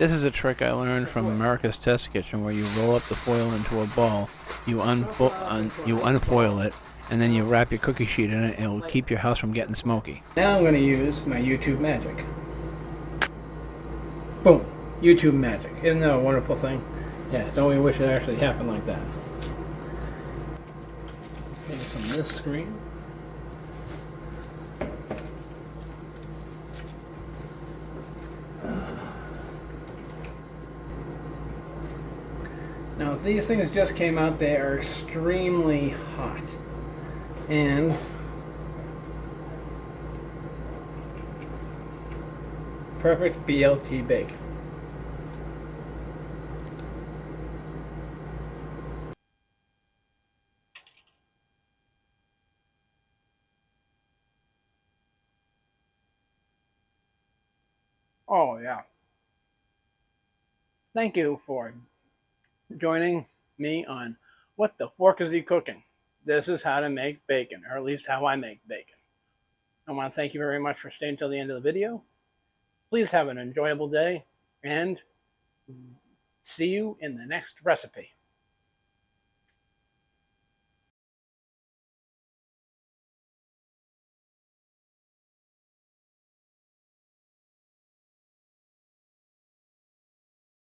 This is a trick I learned from America's Test Kitchen, where you roll up the foil into a ball, you unfoil it, and then you wrap your cookie sheet in it, and it will keep your house from getting smoky. Now I'm going to use my YouTube magic. Boom! YouTube magic. Isn't that a wonderful thing? Yeah, don't we wish it actually happened like that? Take some of this screen. Now, these things just came out. They are extremely hot. And perfect BLT bacon. Oh, yeah. Thank you for joining me on What the Fork Is He Cooking? This is how to make bacon, or at least how I make bacon. I want to thank you very much for staying till the end of the video. Please have an enjoyable day, and see you in the next recipe.